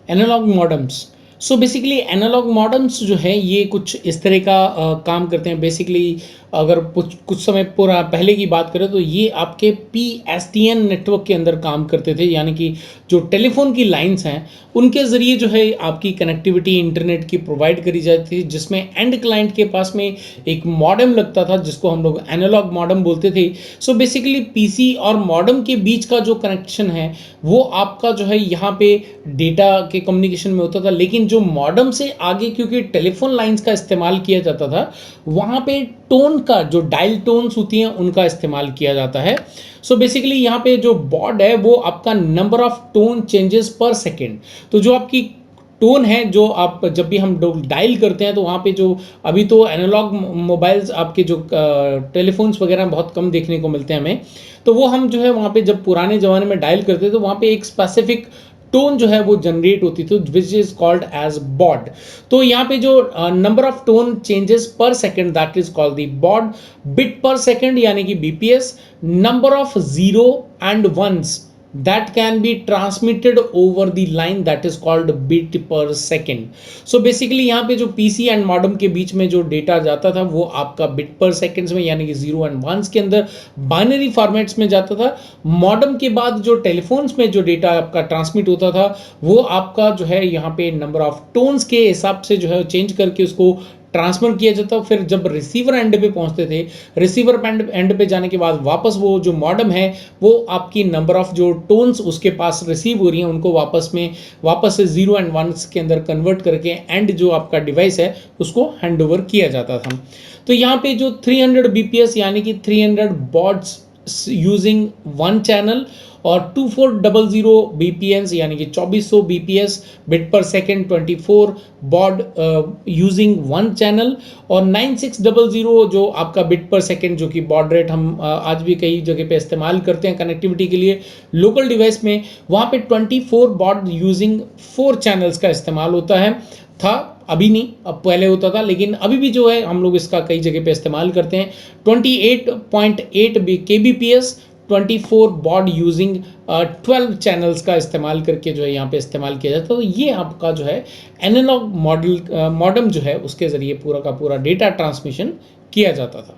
Analogue modems. So basically analogue modems जो है ये कुछ इस तरह का काम करते हैं। बेसिकली अगर कुछ कुछ समय पूरा पहले की बात करें तो ये आपके PSTN नेटवर्क के अंदर काम करते थे, यानी कि जो टेलीफोन की लाइंस हैं उनके ज़रिए जो है आपकी कनेक्टिविटी इंटरनेट की प्रोवाइड करी जाती थी, जिसमें एंड क्लाइंट के पास में एक मॉडेम लगता था जिसको हम लोग एनालॉग मॉडेम बोलते थे। सो बेसिकली पीसी और मॉडेम के बीच का जो कनेक्शन है वो आपका जो है यहाँ पे डेटा के कम्युनिकेशन में होता था, लेकिन जो मॉडेम से आगे क्योंकि टेलीफोन लाइंस का इस्तेमाल किया जाता था वहाँ पे टोन का जो डायल टोन्स होती हैं उनका इस्तेमाल किया जाता है। सो बेसिकली यहाँ पे जो बॉड है वो आपका नंबर ऑफ टोन चेंजेस पर सेकेंड। तो जो आपकी टोन है जो आप जब भी हम डायल करते हैं तो वहाँ पे जो अभी तो एनालॉग मोबाइल्स आपके जो टेलीफोन्स वगैरह बहुत कम देखने को मिलते हैं हमें, तो वो हम जो है वहाँ पे जब पुराने ज़माने में डायल करते तो वहाँ पे एक स्पेसिफिक टोन जो है वो जनरेट होती थी which is called as baud. तो यहाँ पे जो number of tone changes per second that is called the baud. Bit per second यानी कि BPS, number of zero and ones that can be transmitted over the line that is called bit per second. So basically यहाँ पे जो PC and modem के बीच में जो data जाता था वो आपका बिट पर सेकेंड्स में यानी कि जीरो एंड वंस के अंदर बाइनरी फॉर्मेट्स में जाता था। मॉडेम के बाद जो टेलीफोन्स में जो डेटा आपका ट्रांसमिट होता था वो आपका जो है यहाँ पे नंबर ऑफ टोन्स के हिसाब से जो है चेंज करके उसको ट्रांसफर किया जाता। फिर जब रिसीवर एंड पे पहुंचते थे, रिसीवर एंड पे जाने के बाद वापस वो जो मॉडेम है वो आपकी नंबर ऑफ जो टोन्स उसके पास रिसीव हो रही हैं उनको वापस से जीरो एंड वंस के अंदर कन्वर्ट करके एंड जो आपका डिवाइस है उसको हैंड ओवर किया जाता था। तो यहाँ पे जो 300 बीपीएस यानी कि 300 बॉड्स यूजिंग वन चैनल और 2400 बीपीएस यानी कि 2400 BPS bit per second 24 baud using one channel और 9600 जो आपका बिट पर सेकेंड जो कि बॉड रेट हम आज भी कई जगह पे इस्तेमाल करते हैं कनेक्टिविटी के लिए लोकल डिवाइस में, वहाँ पे 24 बॉड यूजिंग 4 चैनल्स का इस्तेमाल होता है। था अभी नहीं, अब पहले होता था, लेकिन अभी भी जो है हम लोग इसका कई जगह पे इस्तेमाल करते हैं। 28.8 KBPS 24 बॉड यूजिंग 12 चैनल्स का इस्तेमाल करके जो है यहाँ पे इस्तेमाल किया जाता है। तो ये आपका जो है एनालॉग मॉडल मॉडेम जो है उसके ज़रिए पूरा का पूरा डेटा ट्रांसमिशन किया जाता था।